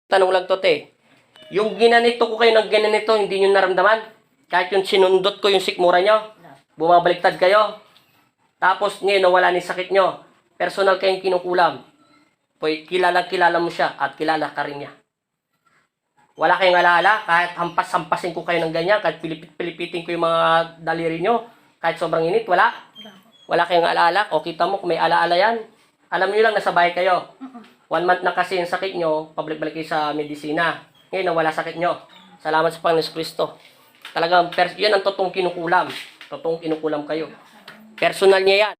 Tanong lang to, te. Yung ginanito ko kayo ng ginanito, hindi nyo naramdaman? Kahit yung sinundot ko yung sikmura nyo, bumabaliktad kayo. Tapos ngayon, nawala ni sakit nyo. Personal kayong kinukulam. Kilala mo siya at kilala ka rin niya. Wala kayong alaala, kahit hampas-hampasin ko kayo ng ganyan, kahit pilipitin ko yung mga daliri nyo, kahit sobrang init, wala. Wala kayong alaala. O kita mo kung may alaala yan. Alam nyo lang, nasa bahay kayo. 1 month na kasi yung sakit nyo, pabalik-balik kayo sa medisina. Ngayon, nawala sakit nyo. Salamat sa Panginoon Kristo. Talagang, yan ang totoong kinukulam. Totoong kinukulam kayo. Personal niya yan.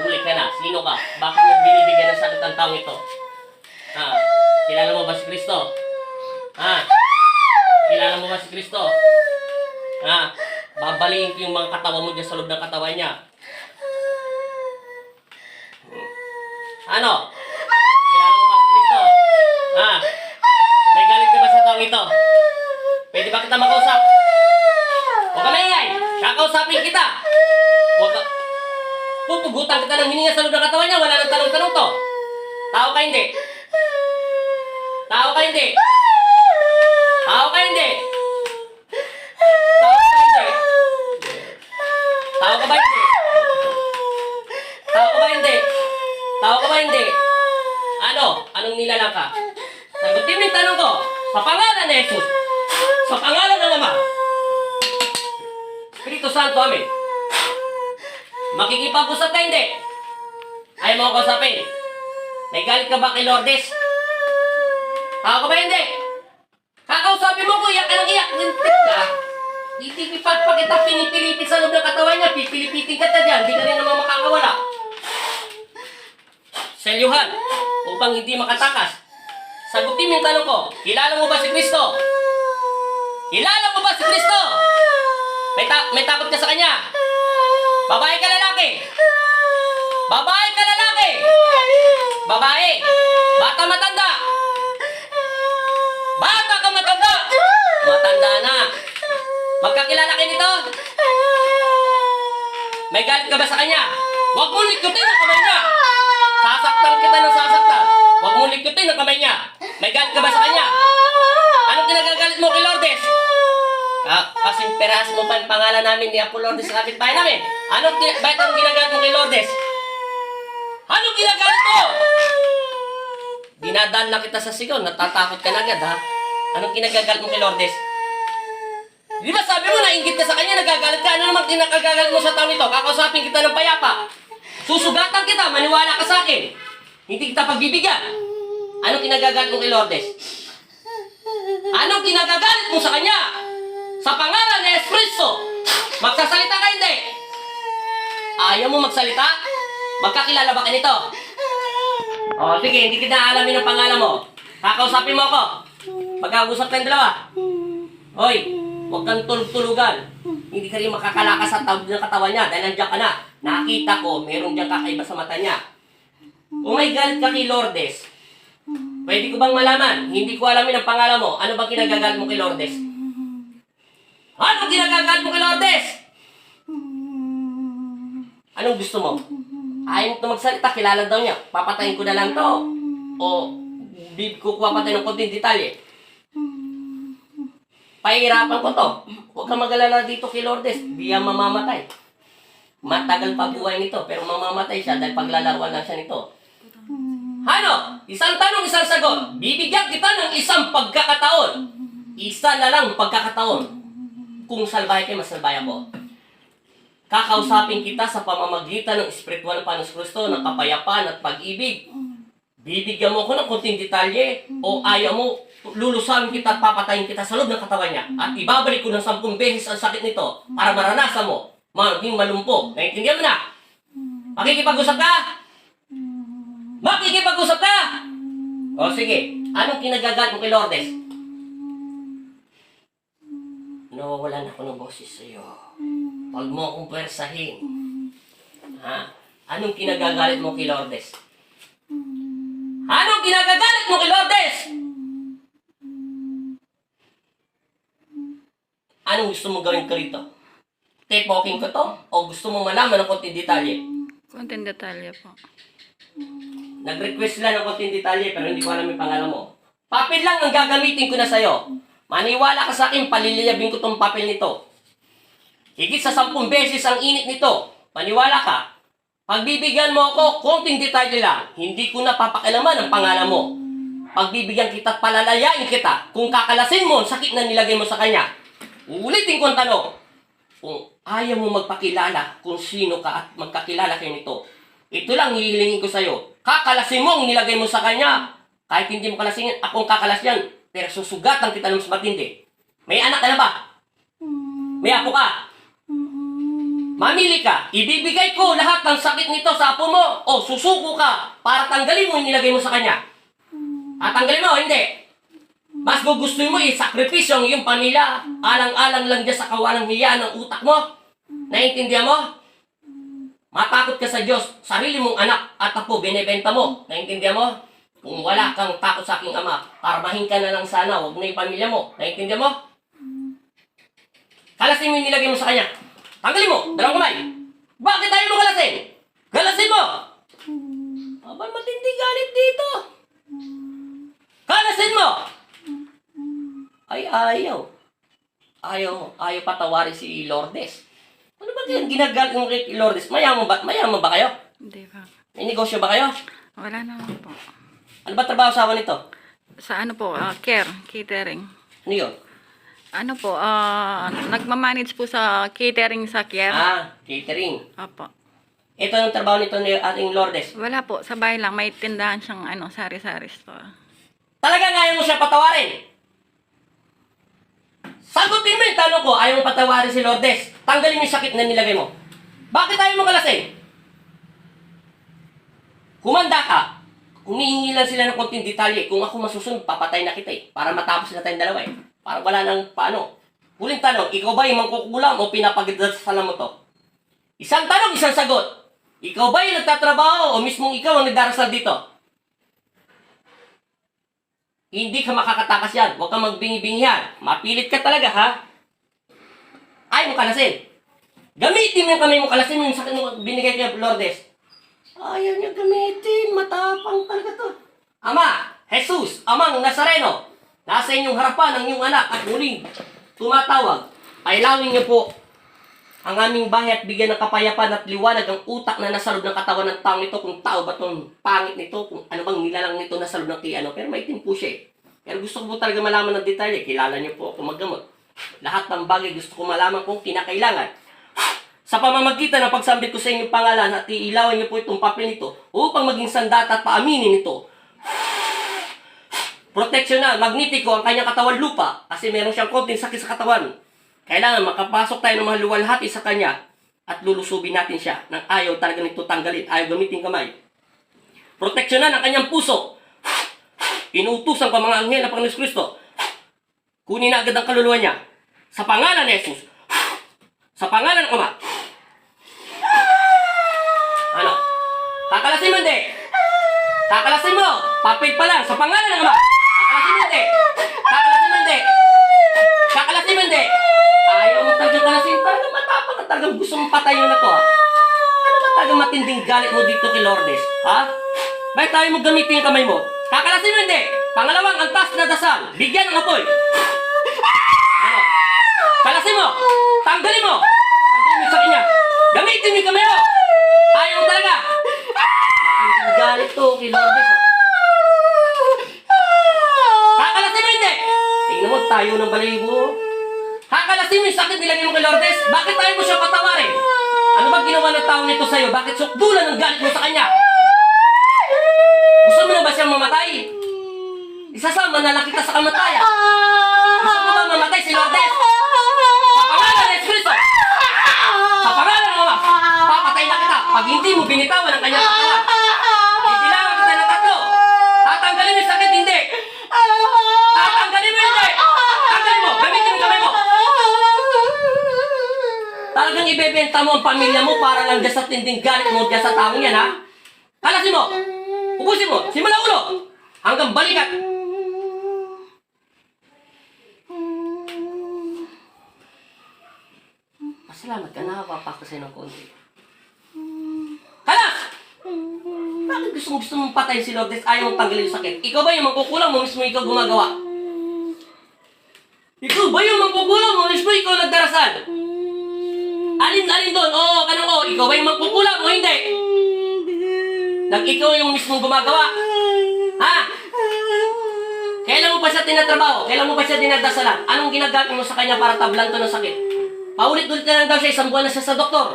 Huli ka na. Sino ka? Bakit mo binibigyan ng sakit ang taong ito? Kilala mo ba si Kristo? Kilala mo ba si Kristo? Babaliin ko yung mga katawan mo dyan sa loob ng katawan niya. Ano? Kilala mo ba si Kristo? May galit ka ba sa taong ito? Pwede ba kita makausap? Huwag ka maingay! Kakausapin kita! Huwag ka... Pupugutan kita ng hininga sa loob ng katawan niya. Wala nang tanong-tanong to. Tao ka hindi. Tao ka hindi. Tao ka hindi. Tao ka hindi. Tao ka ba hindi? Tao ka ba hindi? Tao ka ba hindi? Ano? Anong nilalang ka? Sagutin mo yung tanong ko. Sa pangalan ni Jesus. Sa pangalan ng Ama. Espiritu Santo, amen. Makikipag-usap ka hindi? Ayaw mo ako kausapin? May galit ka ba kay Lourdes? Ako ba hindi? Kakausapin mo ko, iyak ka ng iyak. Lintik ka. Itipipat pa kita pinipilipit sa loob ng katawan niya. Pipilipitin ka ta dyan. Hindi ka rin naman makakawala. Selyuhan. Upang hindi makatakas. Sagutin mo yung tanong ko. Kilala mo ba si Kristo? Kilala mo ba si Kristo? May takot ka sa Kanya? Babae ka lalaki? Babae ka lalaki? Babae? Bata matanda? Bata ka matanda? Matanda na. Magkakilala kayo nito? May galit ka ba sa Kanya? Huwag mo likutin ang kamay niya. Sasaktan kita ng sasaktan. Huwag mo likutin ang kamay niya. May galit ka ba sa Kanya? Anong kinagagalit mo kay Lourdes? Kasi perahas mo pa yung pangalan namin ni Apo Lourdes sa kapitbahay namin. Bakit anong ginagalit mo kay Lourdes? Anong ginagalit mo? Dinadaan na kita sa sigaw, natatakot ka na agad, ha? Anong kinagagalit mo kay Lourdes? Di ba sabi mo, nainggit ka sa kanya, nagagalit ka? Ano naman kinagagalit mo sa taong ito? Kakausapin kita ng payapa. Susugatan kita, maniwala ka sa akin. Hindi kita pagbibigyan. Anong kinagagalit mo kay Lourdes? Anong kinagagalit mo sa kanya? Sa pangalan ni Kristo, magsasalita ka hindi? Ayaw mo magsalita? Magkakilala ba ka nito? O sige, hindi kita alamin ang pangalan mo. Kakausapin mo ako. Pagkakausap tayong dalawa. Hoy, huwag kang tulog-tulugan. Hindi ka rin makakalakas sa tawag ng katawan niya dahil nandiyan ka na. Nakita ko, meron diyang kakaiba sa mata niya. Kung may galit ka kay Lourdes, pwede ko bang malaman? Hindi ko alamin ang pangalan mo. Ano bang kinagagalit mo kay Lourdes? Ano ginagagal mo kay Lourdes? Anong gusto mo? Ayaw mo ito magsalita, kilala daw niya. Papatayin ko na lang to. O, ko papatayin ng konting detalye. Pahihirapan ko to. Huwag kang mag-alala dito kay Lourdes. Di yan mamamatay. Matagal pa buhay nito, pero mamamatay siya dahil paglalaruan lang siya nito. Ano? Isang tanong, isang sagot. Bibigyan kita ng isang pagkakataon. Isa na lang pagkakataon. Kung salbahe kayo, mas salbahe ako. Kakausapin kita sa pamamagitan ng espiritual na Panginoon Kristo, ng kapayapaan at pag-ibig. Bibigyan mo ko ng konting detalye o ayaw mo, lulusawin kita at papatayin kita sa loob ng katawan niya. At ibabalik ko ng 10 beses ang sakit nito para maranasan mo, maging malumpo. Naintindihan mo na? Makikipag-usap ka? Makikipag-usap ka? O sige, anong kinagagalit mo kay Lourdes? Nawawalan ako ng boses sa'yo. Huwag mo akong pwersahin. Ha? Anong kinagagalit mo kay Lourdes? Anong kinagagalit mo kay Lourdes? Anong gusto mong gawin ko rito? Tipoking ko to? O gusto mong malaman ng konting detalye? Konting detalye po. Nag-request sila ng konting detalye pero hindi ko alam yung pangalan mo. Papel lang ang gagamitin ko na sa'yo. Maniwala ka sa akin, paliliyabin ko tong papel nito. Higit sa 10 beses ang init nito. Maniwala ka. Pagbibigyan mo ako, konting detalye lang. Hindi ko na papakialaman ang pangalan mo. Pagbibigyan kita at palalayain kita. Kung kakalasin mo, ang sakit na nilagay mo sa kanya. Uulitin ko ang tanong. Kung ayaw mo magpakilala kung sino ka at magkakilala kayo nito, ito lang hihilingin ko sa'yo. Kakalasin mo ang nilagay mo sa kanya. Kahit hindi mo kalasingin, akong kakalas yan. Pero susugatan kita ng mas matindi. May anak ka na ba? May apo ka? Mamili ka. Ibibigay ko lahat ng sakit nito sa apo mo. O susuko ka para tanggalin mo yung nilagay mo sa kanya. Tanggalin mo, hindi. Mas gugustuhin mo isakripisyo ang iyong pamilya. Alang-alang lang dyan sa kawalang hiya ng utak mo. Naiintindihan mo? Matakot ka sa Diyos, sarili mong anak at apo, binibenta mo. Naiintindihan mo? Kung wala kang takot sa aking ama, karmahin ka na lang sana, huwag na yung pamilya mo. Naiintindihan mo? Kalasin mo yung nilagay mo sa kanya. Tanggalin mo, dalawang kamay. Bakit tayo mo kalasin? Kalasin mo! Aba, matindi galit dito. Kalasin mo! Ay, ayaw. Ayaw patawarin si Lourdes. Ano ba yan? Ginagalit mo kay Lourdes? Mayaman ba kayo? Hindi pa. May negosyo ba kayo? Wala naman po. Ano ba trabaho sa awan nito? Sa ano po, catering. Ano yun? Ano po, nagmamanage po sa catering sa care. Catering. Opo. Ito ang trabaho nito ni ating Lourdes. Wala po, sa bahay lang. May tindahan siyang sari-sari store. Talagang ayaw mo siya patawarin? Sagutin mo yung tanong ko, ayaw mo patawarin si Lourdes. Tanggalin mo yung sakit na nilagay mo. Bakit ayaw mo kalasin? Kumanda ka. Humihingi lang sila ng konting detalye. Kung ako masusunod, papatay na kita eh. Para matapos na tayong dalawa eh. Para wala nang paano. Huling tanong, ikaw ba yung mangkukulam o pinapagdasalan mo to? Isang tanong, isang sagot. Ikaw ba yung nagtatrabaho o mismong ikaw ang nagdarasal dito? Hindi ka makakatakas yan. Huwag kang magbingi-bingi yan. Mapilit ka talaga, ha? Ayaw mo kalasin. Gamitin mo yung kamay mo, kalasin mo yung sakit mo binigay kay Lourdes. Ayaw niya gamitin. Matapang talaga to. Ama, Jesus, Amang Nazareno, nasa inyong harapan ang iyong anak at muling tumatawag. Pailawin niyo po ang aming bahay at bigyan ng kapayapaan at liwanag ang utak na nasa loob ng katawan ng taong ito. Kung tao ba itong pangit nito, kung ano bang nilalang nito nasa loob ng kiyano. Pero maitim po siya eh. Pero gusto ko po talaga malaman ng detalye. Kilala niyo po ako maggamot. Lahat ng bagay gusto ko malaman kung kinakailangan. Sa pamamagitan ng pagsambit ko sa inyong pangalan at iilawin niyo po itong papel nito upang maging sandata at paaminin ito. Proteksyonal, magnetiko ang kanyang katawan lupa kasi meron siyang konting sakit sa katawan. Kailangan makapasok tayo ng mga luwalhati sa kanya at lulusubin natin siya nang ayaw talaga nito tanggalin, ayaw gamitin kamay. Proteksyonan ang kanyang puso. Inuutusan ko ang mga anghel ng Panginoon Kristo. Kunin na agad ang kaluluwa niya. Sa pangalan ni Jesus. Sa pangalan ng Ama. Ano? Kakalasin mo hindi? Kakalasin mo! Papel pa lang. Sa pangalan ng Ama. Kakalasin mo hindi? Kakalasin mo hindi? Kakalasin mo hindi? Ayaw mo talagang kalasin. Talagang matapang at talagang gusto mong patayin na to, ha? Ano ba talagang matinding galit mo dito kay Lourdes? Ha? Bakit tayo mo gamitin yung kamay mo? Kakalasin mo hindi? Pangalawang, antas na dasal. Bigyan ng apoy. Ano? Kalasin mo! Tanggalin mo! Tanggalin mo sa kanya! Gamitin mo yung kamay mo! Ayaw mo talaga! Matinding galit to kay Lourdes, ha? Kakalasin mo hindi? Tingnan mo, tayo ng balibo. Kakalasin mo yung sakit nilagay mo kay Lourdes. Bakit tayo mo siya patawarin? Ano ba ginawa ng tao nito sa'yo? Bakit sukdulan ang galit mo sa kanya? Gusto mo na ba siyang mamatay? Isasama na lang kita sa kamatayan. Gusto mo ba mamatay si Lourdes? Sa pangalan ni Kristo! Sa pangalan ng Ama, papatay na kita pag hindi mo binitawan ang kanyang katawan. Ibilangan kita na 3. Tatanggalin yung sakit mo ang pamilya mo para lang dyan sa tinding galit mo dyan sa taong yan, ha? Kalasin mo! Ubusin mo! Simula ulo! Hanggang balikat! Pasalamat ka, nakapapa ko sa'yo ng konti. Kalas! Bakit gusto mong patayin si Lourdes? Ayaw mong tanggalin yung sakit. Ikaw ba yung magkukulang mo mismo ikaw gumagawa? Ikaw ba yung magkukulang mo mismo ikaw nagdarasal? Alin doon? Oo, kanang oo. Ikaw ba yung magkukulang o hindi? Ikaw yung mismo gumagawa? Ha? Kailan mo pa siya tinatrabaho? Kailan mo pa siya dinadasalan? Anong ginagamit mo sa kanya para tablan to ng sakit? Paulit-ulit na lang daw siya, isang buwan na siya sa doktor.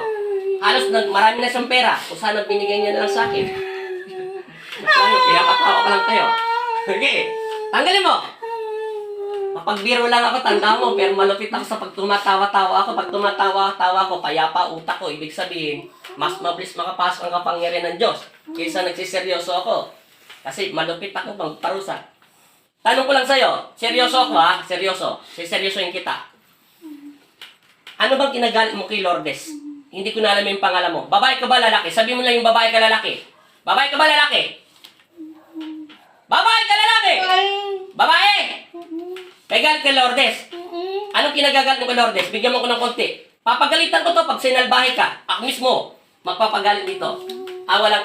Halos marami na siyang pera. Kung sana binigay niya na lang sa akin. Kaya katawa ka lang tayo. Okay, tanggalin mo. Mapagbiro lang ako, tanda mo, pero malupit ako sa pag tumatawa-tawa ako. Pag tumatawa-tawa ako, payapa utak ko. Ibig sabihin, mas mabilis makapasok ang kapangyarihan ng Diyos kaysa nagsiseryoso ako. Kasi malupit ako pang parusa. Tanong ko lang sa'yo, seryoso ako ha? Seryoso. Seryosoin kita. Ano bang kinagalit mo kay Lourdes? Hindi ko na alam yung pangalan mo. Babae ka ba lalaki? Sabi mo lang yung babae ka lalaki. Babae ka ba lalaki? Babae ka lalaki! Babae! May galit kay Lourdes. Anong kinagagalit mo kay Lourdes? Bigyan mo ko ng konti. Papagalitan ko to pag sinalbahe ka. Ako mismo, magpapagalit dito.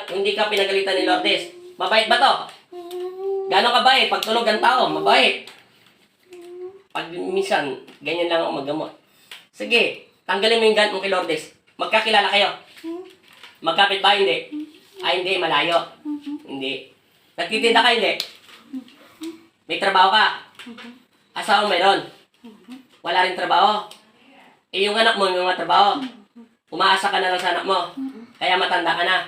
Hindi ka pinagalitan ni Lourdes. Mabait ba to? Gano'ng kabait? Pag tulog ang tao, mabait. Pag minsan, ganyan lang ako maggamot. Sige, tanggalin mo yung galit mo kay Lourdes. Magkakilala kayo. Magkapit ba? Hindi. Ay, hindi. Malayo. Hindi. Nagtitinda ka? Hindi. May trabaho ka? Asawa mayroon? Wala rin trabaho? Eh, yung anak mo, yung mga trabaho. Umaasa ka na lang sa anak mo. Kaya matanda ka na.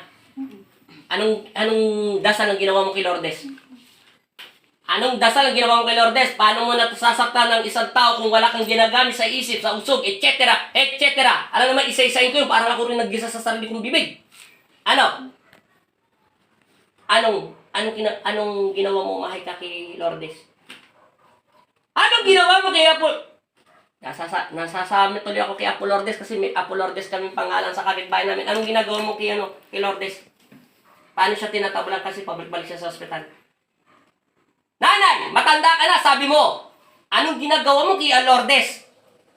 Anong dasal ang ginawa mo kay Lourdes? Anong dasal ang ginawa mo kay Lourdes? Paano mo natasasaktan ng isang tao kung wala kang ginagamit sa isip, sa usog, etc. etc. Alam naman, isa-isain ko yun. Parang ako rin naggisa sa sarili kong bibig. Ano? Anong ginawa mo mahay ka kay Lourdes? Anong ginawa mo kay Apo? Nasasami tuloy ako kay Apo Lourdes kasi may Apo Lourdes kaming pangalan sa kapitbahay namin. Anong ginagawa mo kay Lourdes? Paano siya tinatabulan kasi pabalik-balik siya sa ospital? Nanay, matanda ka na, sabi mo. Anong ginagawa mo kay Lourdes?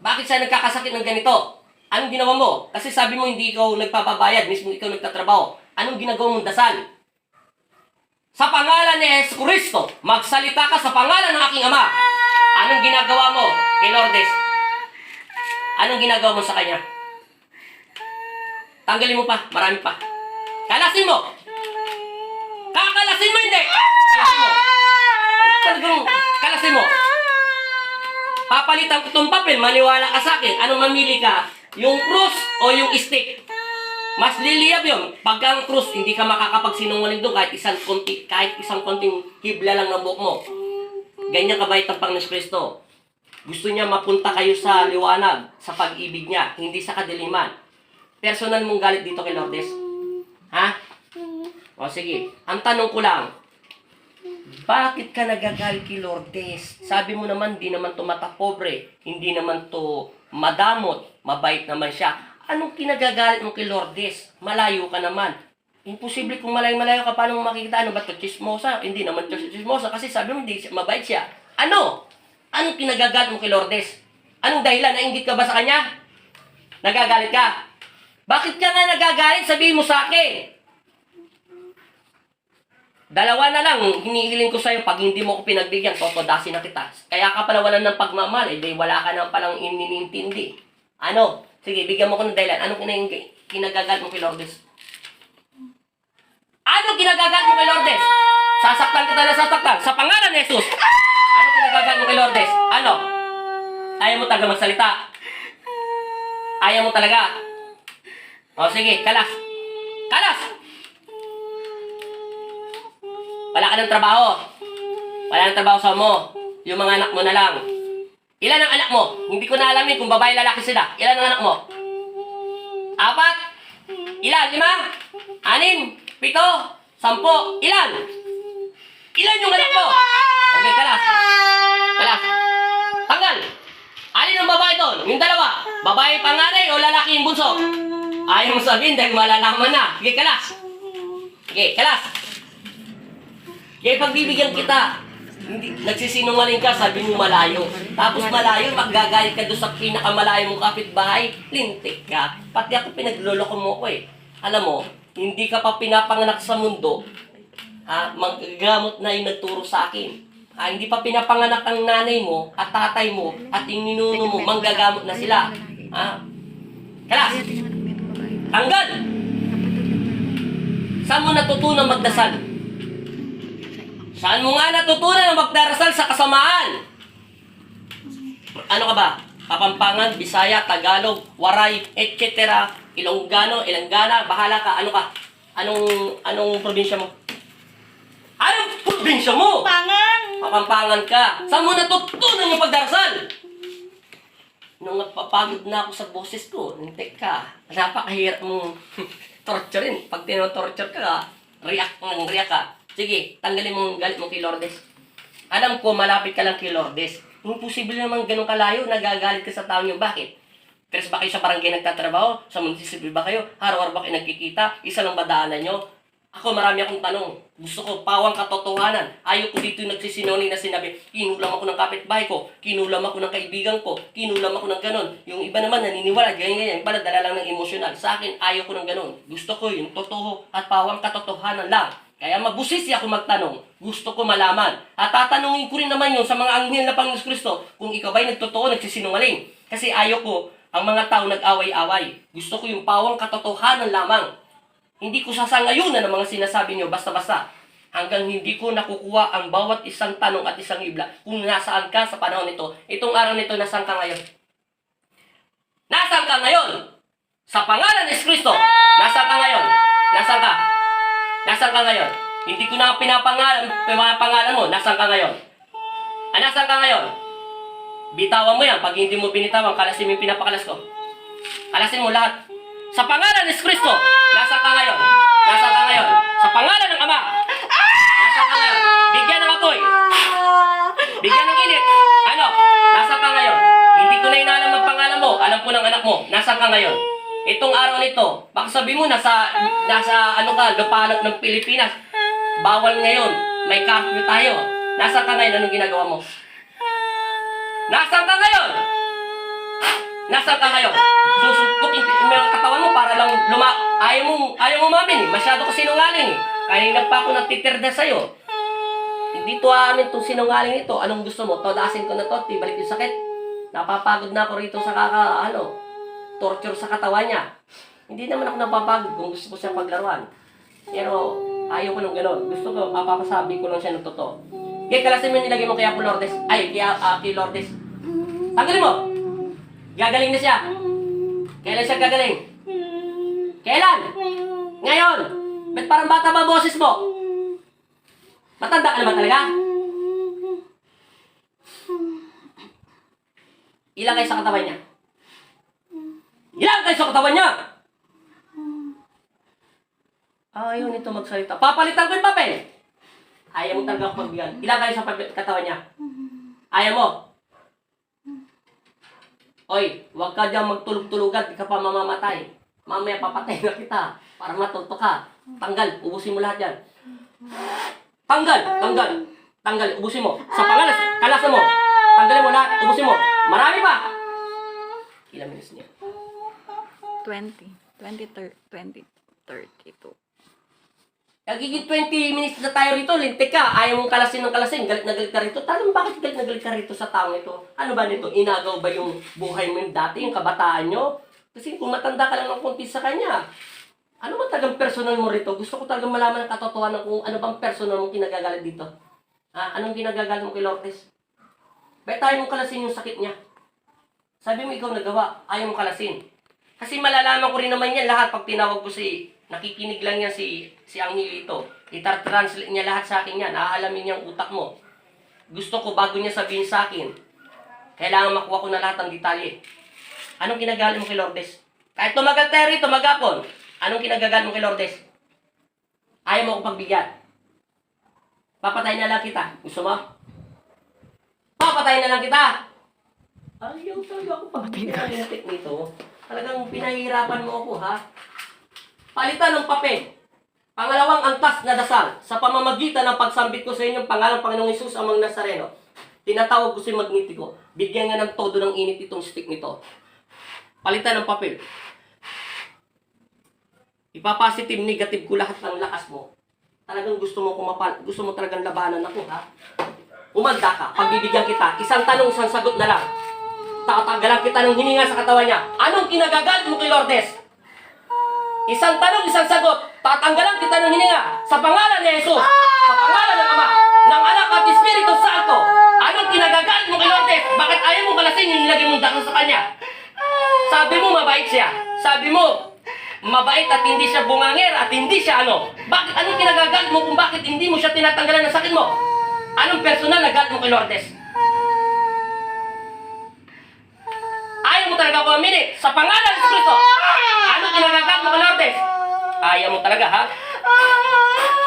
Bakit siya nagkakasakit ng ganito? Anong ginawa mo? Kasi sabi mo hindi ikaw nagpapabayad, mismo ikaw nagtatrabaho. Anong ginagawa mong dasal? Sa pangalan ni Jesus Cristo, magsalita ka sa pangalan ng aking Ama. Anong ginagawa mo kay Lourdes? Anong ginagawa mo sa kanya? Tanggalin mo pa, marami pa. Kalasin mo! Kakalasin mo, hindi! Kalasin mo! Talagang kalasin mo! Papalitan ko itong papel, maniwala ka sa akin. Anong mamili ka? Yung krus o yung stick? Mas liliyab yun. Pag ang krus, hindi ka makakapagsinungaling doon kahit isang konting hibla lang ng buhok mo. Ganyan kabait ang Panginoon Kristo. Gusto niya mapunta kayo sa liwanag, sa pag-ibig niya, hindi sa kadiliman. Personal mong galit dito kay Lourdes? Ha? O sige, ang tanong ko lang, bakit ka nagagalit kay Lourdes? Sabi mo naman, di naman to matapobre, hindi naman to madamot, mabait naman siya. Anong kinagagalit mo kay Lourdes? Malayo ka naman. Imposible kung malayo-malayo ka, paano mo makikita? Ano ba ito? Chismosa? Hindi naman ito chismosa kasi sabi mo, hindi mabait siya. Ano? Anong kinagagalit mo kay Lourdes? Anong dahilan? Nainggit ka ba sa kanya? Nagagalit ka? Bakit ka nga nagagalit? Sabihin mo sa akin. Dalawa na lang, hinihiling ko sa'yo, pag hindi mo ko pinagbigyan, totodasin na kita. Kaya ka pala wala ng pagmamahal, eh, wala ka nang palang ininintindi. Ano? Sige, bigyan mo ko ng dahilan. Anong kinagagalit mo kay Lourdes? Anong kinagagalit mo kay Lourdes? Sasaktan kita na sasaktan. Sa pangalan ni Jesus. Anong kinagagalit mo kay Lourdes? Ano? Ayaw mo talaga magsalita? Ayaw mo talaga? O sige, kalas. Kalas! Wala ka ng trabaho. Wala ng trabaho sa mo. Yung mga anak mo na lang. Ilan ang anak mo? Hindi ko na alamin kung babae lalaki sila. Ilan ang anak mo? 4? Ilan? 5? 6? 7? 10? Ilan? Ilan yung anak mo? Okay, kalas. Kalas. Tanggal. Alin ang babae doon? Yung dalawa. Babae panganay o lalaki yung bunso? Ayaw mo sabihin dahil malalaman na. Sige, kalas. Sige, kalas. Sige, pagbibigyan kita. Hindi, nagsisinungaling ka, sabi mo malayo. Tapos malayo, maggagalit ka doon sa pinakamalayo mong kapitbahay, lintik ka. Pati ako pinagloloko mo ko eh. Alam mo, hindi ka pa pinapanganak sa mundo, manggagamot na yung nagturo sa akin. Hindi pa pinapanganak ang nanay mo at tatay mo at yung ninuno mo, manggagamot na sila. Kalas! Tanggal! Saan mo natutunan magdasal? Saan mo nga natutunan ang magdarasal sa kasamaan? Ano ka ba? Kapampangan, Bisaya, Tagalog, Waray, etc. Ilonggano, Ilanggana, bahala ka. Ano ka? Anong probinsya mo? Anong probinsya mo? Kapampangan ka. Saan mo natutunan yung pagdarasal? Nung napapagod na ako sa boses ko, hintek ka. Napakahirap mong torturein. Pag tinotorture ka, react ka. Sige, tanggalin mong galit mo kay Lourdes. Alam ko, malapit ka lang kay Lourdes. Imposible naman ganun kalayo, nagagalit ka sa tao niyo. Bakit? Pero ba kayo sa barangay nagtatrabaho? Sa munisipyo ba kayo? Araw-araw ba kayo nagkikita? Isa lang ba daanan nyo? Ako, marami akong tanong. Gusto ko, pawang katotohanan. Ayaw ko dito yung nagsisinungaling na sinabi, kinulam ako ng kapitbahay ko, kinulam ako ng kaibigan ko, kinulam ako ng ganun. Yung iba naman naniniwala, ganyan. Pala, dala lang ng emosyonal. Sa akin, ayaw ko ng ganun. Gusto ko yung totoo at pawang katotohanan lang. Kaya mabusisi ako magtanong. Gusto ko malaman. At tatanungin ko rin naman yun sa mga anghel na Panginoon Kristo kung ikaw ba'y nagtotoo, nagsisinungaling. Kasi ayaw ko ang mga tao nag-away-away. Gusto ko yung pawang katotohanan lamang. Hindi ko sasangayunan ng mga sinasabi niyo basta-basta. Hanggang hindi ko nakukuha ang bawat isang tanong at isang ibla kung nasaan ka sa panahon nito. Itong araw nito, nasaan ka ngayon? Nasaan ka ngayon? Sa pangalan ni Kristo, nasaan ka ngayon? Nasaan ka? Nasaan ka ngayon? Hindi ko na pinapangalan mo. Nasaan ka ngayon? Nasaan ka ngayon? Bitawan mo yan. Pag hindi mo binitawan, kalasin mo yung pinapakalas ko. Kalasin mo lahat. Sa pangalan ni Kristo, nasaan ka ngayon? Nasaan ka ngayon? Sa pangalan ng Ama, nasaan ka ngayon? Bigyan ng apoy. Bigyan ng init. Ano? Nasaan ka ngayon? Hindi ko na inaalam ang pangalan mo. Alam ko ng anak mo. Nasaan ka ngayon? Itong araw nito, baka sabi mo nasa lupalop ng Pilipinas. Bawal ngayon. May curfew tayo. Nasaan ka ngayon? Anong ginagawa mo? Nasaan ka ngayon? Nasaan ka ngayon? Susuntukin yung katawan mo para lang ayaw mo mamin eh. Masyado ko sinungaling eh. Kanina pa ako nagtitirda sa'yo. Hindi to amin itong sinungaling ito. Anong gusto mo? Todasin ko na to. Tibalik yung sakit. Napapagod na ako rito sa torture sa katawan niya. Hindi naman ako napapagod kung gusto ko siya paglaruan. Pero ayaw ko nung gano'n. Gusto ko, papasabi ko lang siya ng totoo. Kaya kalasin mo yung nilagay mo kay Apo Lourdes. Kay Lourdes. Tanggalin mo! Gagaling na siya. Kailan siya gagaling? Kailan? Ngayon! Ba't parang bata ba boses mo? Matanda ka naman talaga? Ilang kayo sa katawan niya? Ilang kayo sa katawan niya? Ayaw nito magsalita. Papalitan ko yung papel. Ayaw mo talaga ako pagbigyan. Ilang kayo sa katawan niya? Ayaw mo? Oy, huwag ka dyan magtulog-tulugan. Di ka pa mamamatay. Mamaya papatay na kita. Para matuto ka. Tanggal. Ubusin mo lahat yan. Tanggal. Ubusin mo. Sa pangalas, kalasan mo. Tanggalin mo lahat. Ubusin mo. Marami pa. Ilang minutes niya? 20, 32. Nagiging 20 minutes na tayo rito, lintik ka. Ayaw mong kalasin ng kalasin, galit na galit ka rito. Tanong bakit galit na galit ka rito sa taong ito? Ano ba nito? Inagaw ba yung buhay mo yung dati, yung kabataan nyo? Kasi kung matanda ka lang ng konti sa kanya, ano ba talagang personal mo rito? Gusto ko talagang malaman ang katotohanan kung ano bang personal mong kinagagalit dito. Anong kinagagalit mo kay Lourdes? Ba't tayo mong kalasin yung sakit niya? Sabi mo ikaw nagawa, ayaw mong kalasin. Kasi malalaman ko rin naman yan lahat pag tinawag ko nakikinig lang yan si Angelito. Itar-translate niya lahat sa akin yan. Aalamin niya ang utak mo. Gusto ko bago niya sabihin sa akin, kailangan makuha ko na lahat ng detalye. Anong kinagalit mo kay Lourdes? Kahit tumagal tayo rito, magapon. Anong kinagalit mo kay Lourdes? Ayaw mo ko pagbigyan. Papatayin na lang kita. Gusto mo? Papatayin na lang kita. Ayaw talaga ako pagbigyan. Nito. Talagang pinahihirapan mo ako, ha? palitan ng papel. Pangalawang antas na dasal, sa pamamagitan ng pagsambit ko sa inyong pangalang Panginoong Hesus ang mga Nazareno, tinatawag ko si Magnitico. Bigyan nga ng todo ng init itong stick nito. Palitan ng papel. Ipapositive, negative ko lahat ng lakas mo. Talagang gusto mo talagang labanan ako, ha? Umanda ka, pagbibigyan kita, isang tanong, isang sagot na lang. Tatagalan kita ng hininga sa katawan niya. Anong kinagagalit mo kay Lourdes? Isang tanong, isang sagot. Tatanggalan kita ng hininga sa pangalan ni Jesus. Sa pangalan ng Ama, ng Anak at Espiritu Santo. Anong kinagagalit mo kay Lourdes? Bakit ayaw mo kalasin yung nilagay mong dako sa kanya? Sabi mo mabait siya. Sabi mo mabait at hindi siya bunganger at hindi siya ano. Bakit anong kinagagalit mo kung bakit hindi mo siya tinatanggalan ng sakit mo? Anong personal na galit mo kay Lourdes? Ayaw mo talaga ako aminin sa pangalan ni Kristo. Anong kinagagalit mo kay Lourdes? Ayaw mo talaga, ha?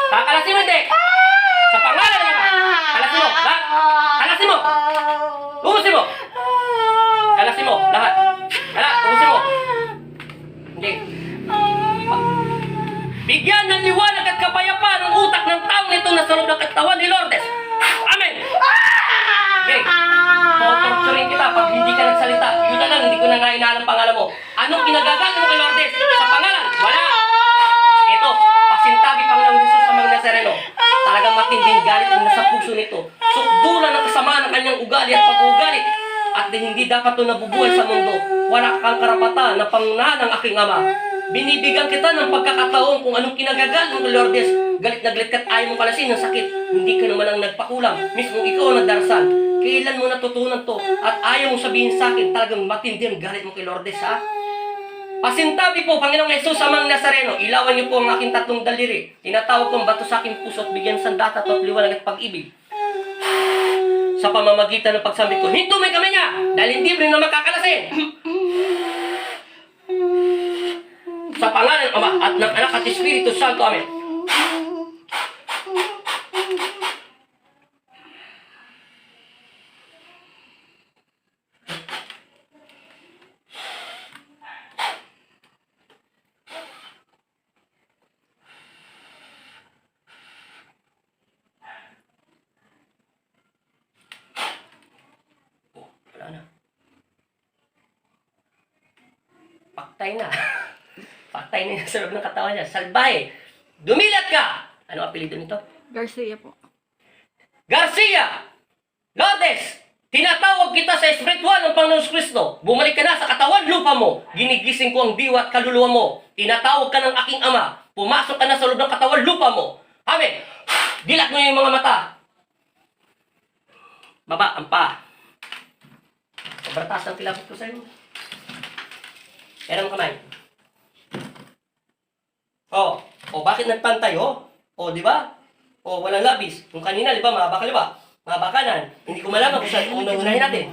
Kakalasin mo, hindi. Sa pangalan niya ba? Kalasin mo, ha? Kalasin mo. Ubusin mo. Kalasin mo, lahat. Hala, ubusin mo. Hindi. Bigyan ng liwanag at kapayapaan ang utak ng taong ito na sa loob ng katawan ni Lourdes. Amen. Okay. Torturing kita pag hindi ka nagsalita. Yun na lang, hindi ko na nga inaalam pangalan mo. Anong kinagagalit mo kay Lourdes? Sa pangalan? Wala. Ito, pasintabi Panginoong Hesus sa mga Nazareno. Talagang matinding galit ang nasa puso nito. Sukdulan ng kasamaan ng kanyang ugali at pag-uugali. At hindi dapat ito nabubuhay sa mundo. Wala kang karapatan na pangunahan ng aking Ama. Binibigyan kita ng pagkakataon kung anong kinagagalit mo kay Lourdes. Galit na galit ka't ayaw mo kalasin ng sakit. Hindi ka naman ang nagpakulam. Mismo ikaw ang nagdarasal. Kailan mo natutunan to? At ayaw mo sabihin sa akin, talagang matindi ang galit mo kay Lourdes, ha? Pasintabi po, Panginoong Hesus sa mga Nazareno, ilawan niyo po ang aking tatlong daliri. Tinatawag kong bato sa aking puso at bigyan sandata at liwanag at pag-ibig. Sa pamamagitan ng pagsambit ko, hinto may kami niya, dahil hindi rin na makakalasin. Sa pangalan ng Ama at ng Anak at Espiritu Santo, Amen. Wala na. Paktay na. Paktay na sa loob ng katawan niya. Salbahe. Dumilat ka! Ano apelido nito? Garcia po. Garcia! Lourdes! Tinatawag kita sa espiritual ng Panginoon Kristo. Bumalik ka na sa katawan lupa mo. Ginigising ko ang diwa at kaluluwa mo. Tinatawag ka ng aking Ama. Pumasok ka na sa loob ng katawan lupa mo. Amen! Dilat mo yung mga mata. Baba, ang paa. Sobrang taas ang kilabot ko sa'yo. Erang kamay. Bakit nagpantay, di ba? Walang labis. Kung kanina, di ba, mahaba kaliwa, mahaba kanan. Hindi ko malaman kung saan unahin natin.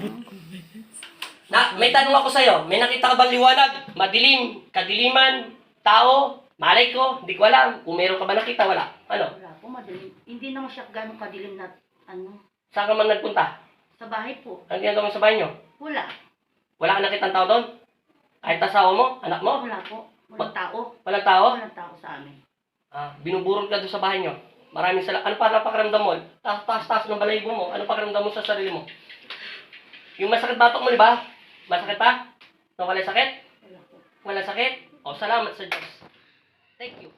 May tanong ako sa'yo. May nakita ka bang liwanag? Madilim, kadiliman, tao, malay ko, hindi ko alam. Kung meron ka ba nakita, wala. Ano? Wala po, madilim. Hindi naman siya gano'ng kadilim na, Saan ka man nagpunta? sa bahay po. Ang ginagawa mo sa bahay nyo? Wala. Wala ka nakitang tao doon? Kahit asawa mo? Anak mo? Wala po. Walang tao. Walang tao? Walang tao sa amin. Binuburol ka doon sa bahay nyo. Maraming salamat. Ano pa napakaramdam mo? Taas ng balahibo mo. Ano pakiramdam mo sa sarili mo? Yung masakit batok mo, di ba? Masakit pa? No, wala sakit? Wala po. Wala sakit? Salamat sa Diyos. Thank you.